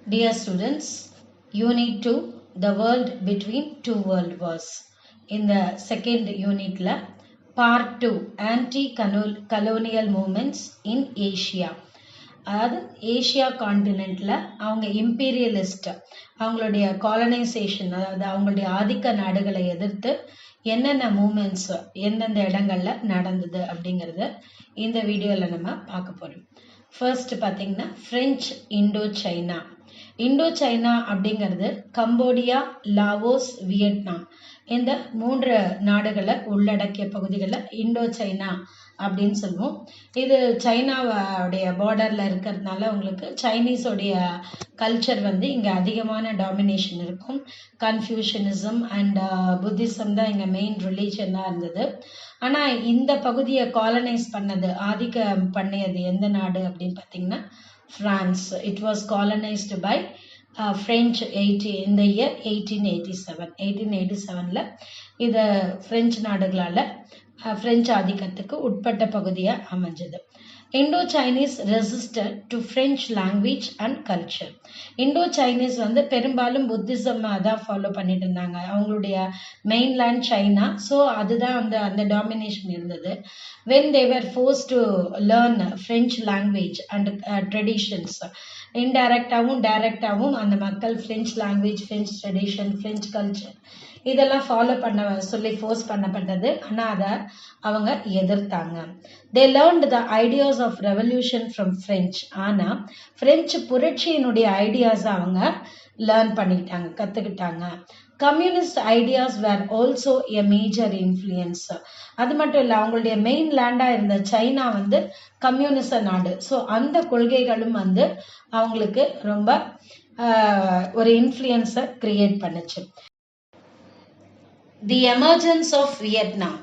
Dear students, Unit 2, The World Between Two World Wars. In the second unit, Part 2, Anti-Colonial Movements in Asia. அதாவது Asia காண்டினென்ட்ல அவங்க imperialist அவங்களுடைய colonisation, அதாவது அவங்களுடைய ஆதிக்க நாடுகளை எதிர்த்து என்னென்ன மூமெண்ட்ஸ் எந்தெந்த இடங்கள்ல நடந்தது அப்படிங்கிறத இந்த வீடியோவில் நம்ம பார்க்க போறோம். ஃபர்ஸ்ட் பார்த்தீங்கன்னா பிரெஞ்சு இண்டோ சைனா அப்படிங்கிறது கம்போடியா, லாவோஸ், வியட்நாம் இந்த 3 நாடுகளை உள்ளடக்கிய பகுதிகளை இண்டோ சைனா அப்படின்னு சொல்லுவோம். இது சைனாவுடைய பார்டர்ல இருக்கிறதுனால உங்களுக்கு சைனீஸோடைய கல்ச்சர் இங்க அதிகமான டாமினேஷன் இருக்கும். கன்ஃபியூஷனிசம் அண்ட் புத்திசம் தான் இங்க மெயின் ரிலீஜனாக இருந்தது. ஆனா இந்த பகுதியை காலனைஸ் பண்ணது, ஆதிக்கம் பண்ணியது எந்த நாடு அப்படின்னு பார்த்தீங்கன்னா France. It was colonised by French in the year 1887. 1887ல இது பிரெஞ்சு நாடுகளால பிரெஞ்சு ஆதிக்கத்துக்கு உட்பட்ட பகுதியா அமைஞ்சது. Indo Chinese resisted to French language and culture. Indo Chinese பெரும்பாலும் புத்திசம் தான் ஃபாலோ பண்ணிட்டு இருந்தாங்க. அவங்களுடைய மெயின்லேண்ட் சைனா, ஸோ அதுதான் அந்த டாமினேஷன் இருந்தது. when they were forced to learn French language and traditions, இன்டைரக்டாகவும் டைரக்டாகவும் அந்த மக்கள் French language, French tradition, French culture இதெல்லாம் ஃபாலோ பண்ண சொல்லி ஃபோர்ஸ் பண்ணப்பட்டது. ஆனால் அதை அவங்க எதிர்த்தாங்க. They learned the ideas of revolution from French. ஆனால் பிரெஞ்சு புரட்சியினுடைய ஐடியாஸ் அவங்க லேர்ன் பண்ணிக்கிட்டாங்க, கற்றுக்கிட்டாங்க. Communist ideas were also a major influence. அது மட்டும் இல்லை, அவங்களுடைய மெயின் லேண்டாக இருந்த சைனா கம்யூனிச நாடு. ஸோ அந்த கொள்கைகளும் அவங்களுக்கு ரொம்ப ஒரு இன்ஃப்ளூயன்ஸை கிரியேட் பண்ணுச்சு. The emergence of Vietnam.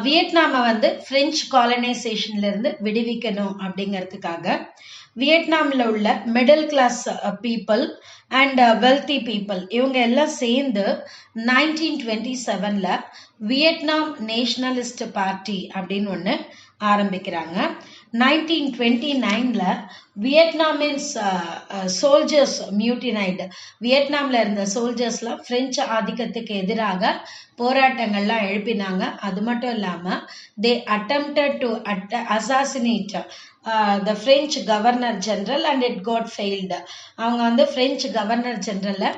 வியட்நாமை பிரெஞ்சு காலனைசேஷன்ல இருந்து விடுவிக்கணும் அப்படிங்கிறதுக்காக வியட்நாமில் உள்ள middle class people and wealthy people இவங்க எல்லாம் சேர்ந்து 1927ல் வியட்நாம் நேஷனலிஸ்ட் பார்ட்டி அப்படின்னு ஒன்று ஆரம்பிக்கிறாங்க. 1929ல் வியட்நாமின்ஸ் சோல்ஜர்ஸ் மியூட்டினைடு. வியட்நாமில் இருந்த சோல்ஜர்ஸ்லாம் பிரெஞ்சு ஆதிக்கத்துக்கு எதிராக போராட்டங்கள்லாம் எழுப்பினாங்க. அது மட்டும் இல்லாமல் they attempted to assassinate the French Governor General and it got failed. அவங்க பிரெஞ்சு கவர்னர் ஜெனரலை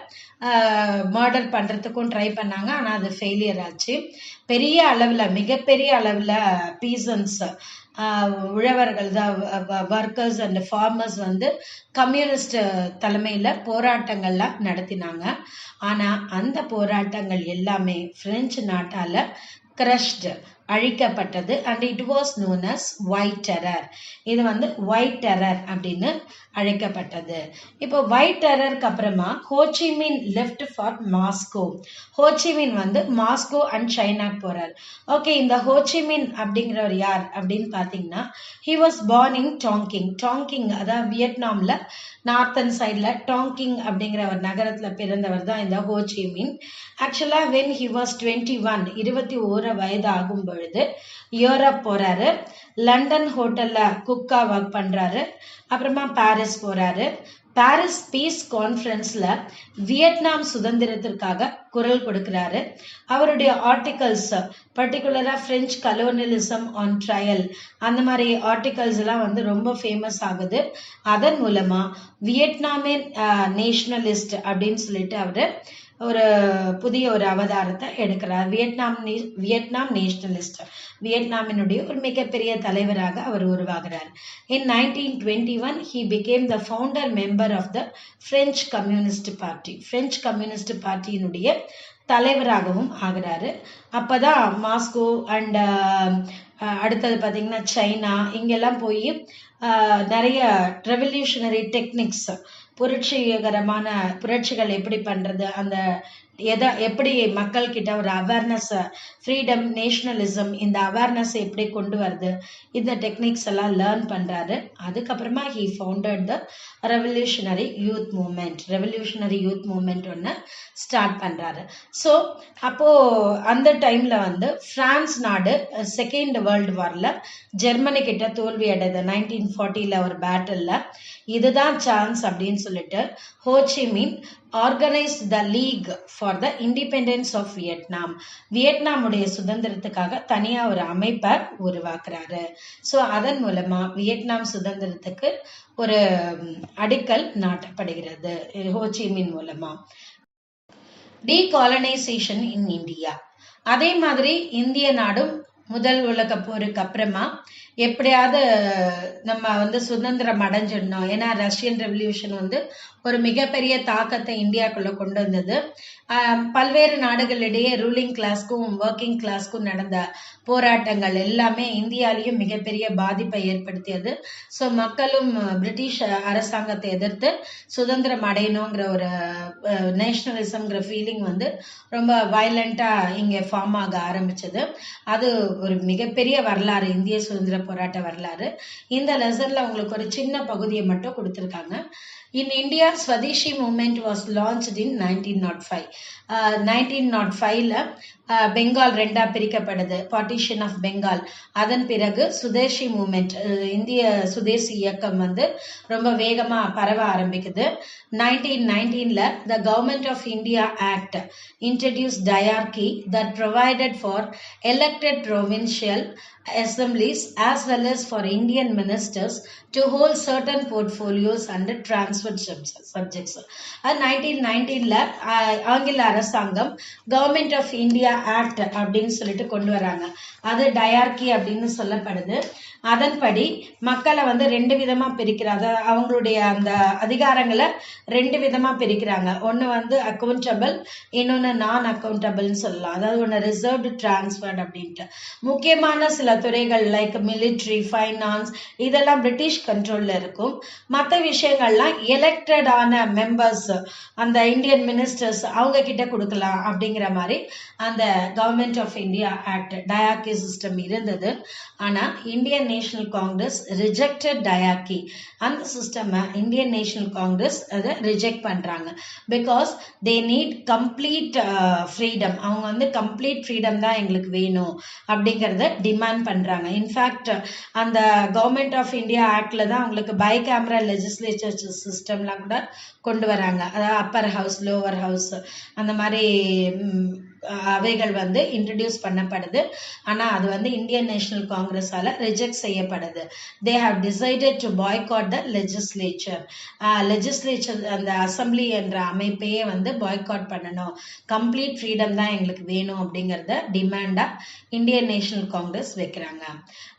மர்டர் பண்ணுறதுக்கும் ட்ரை பண்ணாங்க. ஆனால் அது ஃபெயிலியர் ஆச்சு. பெரிய அளவில், மிகப்பெரிய அளவில் பீசன்ஸ், உழவர்கள் தான், ஒர்க்கர்ஸ் அண்ட் ஃபார்மர்ஸ் கம்யூனிஸ்ட் தலைமையில் போராட்டங்கள்லாம் நடத்தினாங்க. ஆனால் அந்த போராட்டங்கள் எல்லாமே பிரெஞ்சு நாட்டால் கிரஷ்டு, அழிக்கப்பட்டது. And it was known as white terror. இது ஒயிட் டெரர் அப்படின்னு அழைக்கப்பட்டது. இப்போ ஒயிட் டெரருக்கு அப்புறமா Ho Chi Minh left for Moscow. Ho Chi Minh Moscow and சைனாக்கு போறார். ஓகே, இந்த ஹோச்சிமின் அப்படிங்கிறவர் யார் அப்படின்னு பார்த்தீங்கன்னா, he was born in Tonkin, அதாவது வியட்நாமில் நார்த்தன் சைடில் டாங்கிங் அப்படிங்கிற ஒரு நகரத்தில் பிறந்தவர் தான் இந்த ஹோச்சிமின். ஆக்சுவலாக வென் ஹி வாஸ் 21 வயது ஆகும் பொழுது யூரோப் போறாரு. லண்டன் ஹோட்டல்ல குக்கா ஒர்க் பண்றாரு. அப்புறமா பாரிஸ் போறாரு. பாரிஸ் பீஸ் கான்ஃபரன்ஸ்ல வியட்நாம் சுதந்திரத்திற்காக குரல் கொடுக்கிறாரு. அவருடைய ஆர்டிகல்ஸ், பர்டிகுலரா பிரெஞ்சு கலோனியலிசம் ஆன் ட்ரையல், அந்த மாதிரி ஆர்டிகல்ஸ் எல்லாம் ரொம்ப ஃபேமஸ் ஆகுது. அதன் மூலமா வியட்நாமின் நேஷனலிஸ்ட் அப்படின்னு சொல்லிட்டு அவரு ஒரு புதிய ஒரு அவதாரத்தை எடுக்கிறார். வியட்நாம் நேஷனலிஸ்ட், வியட்நாமினுடைய ஒரு மிகப்பெரிய தலைவராக அவர் உருவாகிறார். In 1921 he became the founder member of the French Communist Party. French communist பார்ட்டியினுடைய தலைவராகவும் ஆகிறாரு. அப்பதான் மாஸ்கோ அண்ட் அடுத்தது பார்த்தீங்கன்னா சைனா, இங்கெல்லாம் போய் நிறைய ரெவல்யூஷனரி டெக்னிக்ஸ், புரட்சிகள் எப்படி பண்றது, அந்த எப்படி மக்கள் கிட்ட ஒரு அவேர்னஸ், ஃப்ரீடம், நேஷனலிசம், இந்த அவேர்னஸ் எப்படி கொண்டு வருது, இந்த டெக்னிக்ஸ் எல்லாம் லேர்ன் பண்றாரு. அதுக்கப்புறமா he founded the revolutionary youth movement ஒன்று ஸ்டார்ட் பண்றாரு. ஸோ அப்போ அந்த டைம்ல பிரான்ஸ் நாடு செகண்ட் வேர்ல்டு வார்ல ஜெர்மனி கிட்ட தோல்வி அடைந்த 1940ல ஒரு பேட்டில்ல இதுதான் சான்ஸ் அப்படின்னு சொல்லிட்டு Ho Chi Minh organised the league for the independence of Vietnam. வியட்நாமுடைய சுதந்திரத்துக்காக தனியா ஒரு அமைப்பை உருவாக்குறாரு. ஸோ அதன் மூலமா வியட்நாம் சுதந்திரத்துக்கு ஒரு அடிக்கல் நாட்டப்படுகிறது ஹோச்சிமின் மூலமா. Decolonisation in India. அதே மாதிரி இந்திய நாடும் முதல் உலக போருக்கு அப்புறமா எப்படியாவது நம்ம சுதந்திரம் அடைஞ்சிடணும். ஏன்னா ரஷ்யன் ரெவல்யூஷன் ஒரு மிகப்பெரிய தாக்கத்தை இந்தியாக்குள்ள கொண்டு வந்தது. பல்வேறு நாடுகளிடையே ரூலிங் கிளாஸ்க்கும் ஒர்க்கிங் கிளாஸ்க்கும் நடந்த போராட்டங்கள் எல்லாமே இந்தியாலையும் மிகப்பெரிய பாதிப்பை ஏற்படுத்தியது. ஸோ மக்களும் பிரிட்டிஷ் அரசாங்கத்தை எதிர்த்து சுதந்திரம் அடையணுங்கிற ஒரு நேஷனலிசம்ங்கிற ஃபீலிங் ரொம்ப வயலண்டா இங்கே ஃபார்ம் ஆக ஆரம்பிச்சது. அது ஒரு மிகப்பெரிய வரலாறு, இந்திய சுதந்திர போராட்ட வரலாறு. இந்த லெசன்ல உங்களுக்கு ஒரு சின்ன பகுதியை மட்டும் கொடுத்துருக்காங்க. In India, Swadeshi movement was launched in 1905. 1905ல Bengal ரெண்டா பிரிக்கப்படுது, பார்ட்டிஷன் ஆஃப் பெங்கால். அதன் பிறகு சுதேசி மூமெண்ட், இந்திய சுதேசி இயக்கம் ரொம்ப வேகமா பரவ ஆரம்பிக்குது. 1919ல the Government of India Act introduced diarchy that provided for elected provincial assemblies as well as for Indian ministers to hold certain portfolios under transferred subjects. 1919ல ஆங்கில அரசாங்கம் கவர்மெண்ட் ஆஃப் இந்தியா ஆக்ட் அப்படின்னு சொல்லிட்டு கொண்டு வராங்க. அது டயார்கி அப்படின்னு சொல்லப்படுது. அதன்படி மக்களை ரெண்டு விதமா பிரிக்கிறாங்க. அவங்களுடைய அந்த அதிகாரங்களை ரெண்டு விதமா பிரிக்கிறாங்க. ஒன்னு அக்கௌண்டபிள், இன்னொன்னு நான் அக்கௌண்டபிள்னு சொல்லலாம். அதாவது ஒன்னு ரிசர்வ்டு, டிரான்ஸ்ஃபர்ட் அப்படின்ட்டு. முக்கியமான சில துறைகள் லைக் மிலிட்ரி, ஃபைனான்ஸ் இதெல்லாம் பிரிட்டிஷ் கண்ட்ரோல்ல இருக்கும். மற்ற விஷயங்கள்லாம் எலெக்டட் ஆன மெம்பர்ஸ், அந்த இந்தியன் மினிஸ்டர்ஸ் அவங்க கிட்ட கொடுக்கலாம் அப்படிங்கிற மாதிரி அந்த government of India act diarchy system இருந்தது. ஆனா Indian National Congress rejected diarchy. அந்த சிஸ்டம் இந்தியன் நேஷனல் காங்கிரஸ் அதை ரிஜெக்ட் பண்றாங்க. Because they need complete freedom. அவங்க கம்ப்ளீட் ஃப்ரீடம் தான் எங்களுக்கு வேணும் அப்படிங்கறத டிமாண்ட் பண்றாங்க. இன்ஃபேக்ட் அந்த கவர்மெண்ட் ஆஃப் இந்தியா ஆக்ட்ல தான் அவங்களுக்கு பை கேமரா லெஜிஸ்லேச்சர் சிஸ்டம்லாம் கூட கொண்டு வராங்க. அதாவது அப்பர் ஹவுஸ், லோவர் ஹவுஸ் அந்த மாதிரி அவைகள் இன்ட்ரடியூஸ் பண்ணப்படுது. ஆனா அது இந்தியன் நேஷனல் காங்கிரஸால ரிஜெக்ட் செய்யப்படுது. They have decided to boycott the legislature. Legislature அந்த அசம்பிளி என்ற அமைப்பையே பாய்காட் பண்ணணும், கம்ப்ளீட் ஃப்ரீடம் தான் எங்களுக்கு வேணும் அப்படிங்கறத டிமாண்டா இந்தியன் நேஷனல் காங்கிரஸ் வைக்கிறாங்க.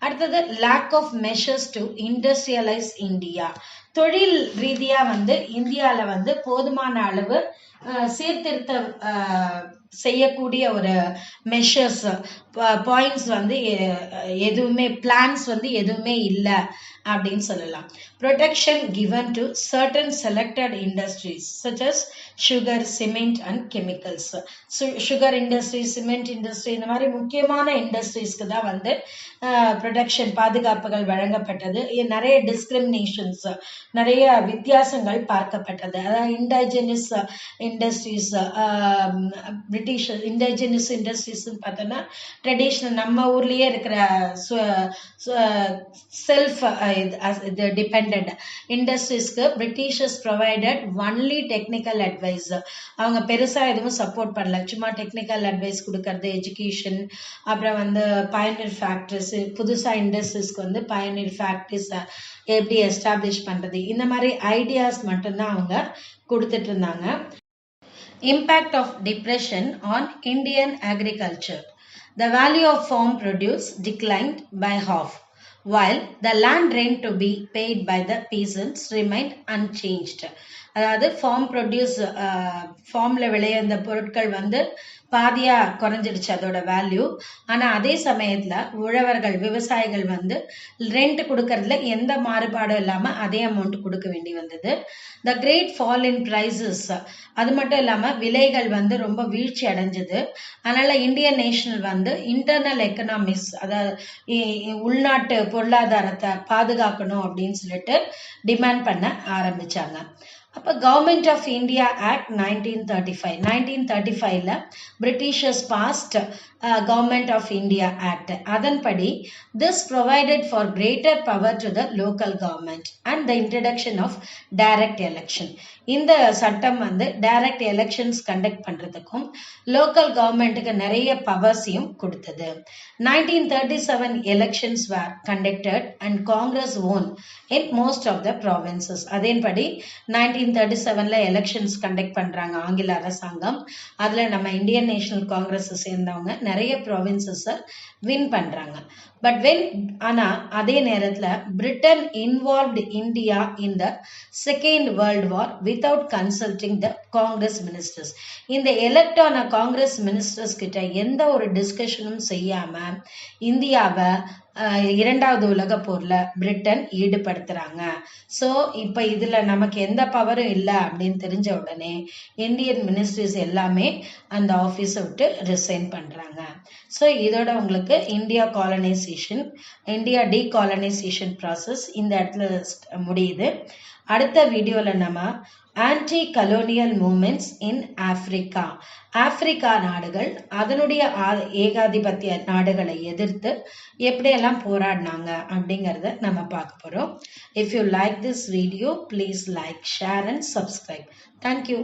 அடுத்தது lack of measures to industrialise India. தொழில் ரீதியா இந்தியால போதுமான அளவு சீர்திருத்தம் செய்யக்கூடிய ஒரு மெஷர்ஸ், பாயிண்ட்ஸ் எதுவுமே, பிளான்ஸ் எதுவுமே இல்லை அப்படின்னு சொல்லலாம். Protection given to certain selected industries such as sugar, cement and chemicals. Sugar industry, cement industry இந்த மாதிரி முக்கியமான இண்டஸ்ட்ரீஸ்க்கு தான் ப்ரொடெக்ஷன், பாதுகாப்புகள் வழங்கப்பட்டது. நிறைய டிஸ்கிரிமினேஷன்ஸ், நிறைய வித்தியாசங்கள் பார்க்கப்பட்டது. அதாவது indigenous industries, British indigenous industries பார்த்தோன்னா ட்ரெடிஷ்னல் நம்ம ஊர்லயே இருக்கிற செல்ஃப் டிபெண்டன்ட் இண்டஸ்ட்ரீஸ்க்கு Britishers provided only technical advice. அவங்க பெருசா எதுவும் சப்போர்ட் பண்ணல, சும்மா டெக்னிக்கல் அட்வைஸ் கொடுக்கறது, எஜுகேஷன், அப்புறம் பயனியர் ஃபேக்டரிஸ், புதுசா இண்டஸ்ட்ரீஸ்க்கு பயனியர் ஃபேக்டரிஸ் எப்படி எஸ்டாப்ளிஷ் பண்றது, இந்த மாதிரி ஐடியாஸ் மட்டும்தான் அவங்க கொடுத்துட்டு இருந்தாங்க. Impact of depression on Indian agriculture. The value of farm produce declined by half, while the land rent to be paid by the peasants remained unchanged. அதாவது ஃபார்ம் ப்ரொடியூஸ், ஃபார்ம்ல விளைய அந்த பொருட்கள் பாதியா குறைஞ்சிடுச்சு அதோட வேல்யூ. ஆனா அதே சமயத்துல உழவர்கள், விவசாயிகள் ரெண்ட் கொடுக்கறதுல எந்த மாறுபாடும் இல்லாம அதே அமௌண்ட் கொடுக்க வேண்டி வந்தது. The great fall in prices, அது மட்டும் இல்லாம விலைகள் ரொம்ப வீழ்ச்சி அடைஞ்சது. அதனால இந்தியன் நேஷனல் இன்டர்னல் எக்கனாமிக்ஸ், அதாவது உள்நாட்டு பொருளாதாரத்தை பாதுகாக்கணும் அப்படின்னு சொல்லிட்டு டிமாண்ட் பண்ண ஆரம்பிச்சாங்க. அப்போ கவர்மெண்ட் ஆஃப் இந்தியா ஆக்ட் 1935ல Britishers passed government of India act. அதன்படி this provided for greater power to the local government and the introduction of direct election. இந்த சட்டம் வந்து டைரக்ட் எலெக்ஷன்ஸ் கண்டக்ட் பண்றதுக்கும் லோக்கல் கவர்மெண்ட்டுக்கு நிறைய பவர்ஸையும் கொடுத்தது. 1937 elections were conducted and Congress won in most of the provinces. அதன்படி 1937ல elections conduct பண்றாங்க ஆங்கில அரசாங்கம். அதுல நம்ம இந்தியன் நேஷனல் காங்கிரஸ் சேர்ந்தவங்க நிறைய ப்ராவின்சஸை வின் பண்றாங்க. பட் ஆனா அதே நேரத்துல Britain involved India in the second world war without consulting the Congress ministers. இந்த எலெக்ட் ஆன காங்கிரஸ் மினிஸ்டர்ஸ் கிட்ட எந்த ஒரு டிஸ்கஷனும் செய்யாம இந்தியாவை இரண்டாவது உலக போர்ல பிரிட்டன் ஈடுபடுத்துறாங்க. ஸோ இப்போ இதுல நமக்கு எந்த பவரும் இல்லை அப்படின்னு தெரிஞ்ச உடனே இந்தியன் மினிஸ்ட்ரிஸ் எல்லாமே அந்த ஆஃபீஸை விட்டு ரிசைன் பண்றாங்க. ஸோ இதோட உங்களுக்கு இந்தியா டீகாலனைசேஷன் ப்ராசஸ் இந்த இடத்துல முடியுது. அடுத்த வீடியோல நம்ம ஆன்டி கலோனியல் மூமெண்ட்ஸ் இன் ஆப்பிரிக்கா, ஆப்பிரிக்கா நாடுகள் அதனுடைய ஏகாதிபத்திய நாடுகளை எதிர்த்து எப்படியெல்லாம் போராடினாங்க அப்படிங்கிறத நம்ம பார்க்க போறோம். If you like this video please like, share and subscribe. Thank you.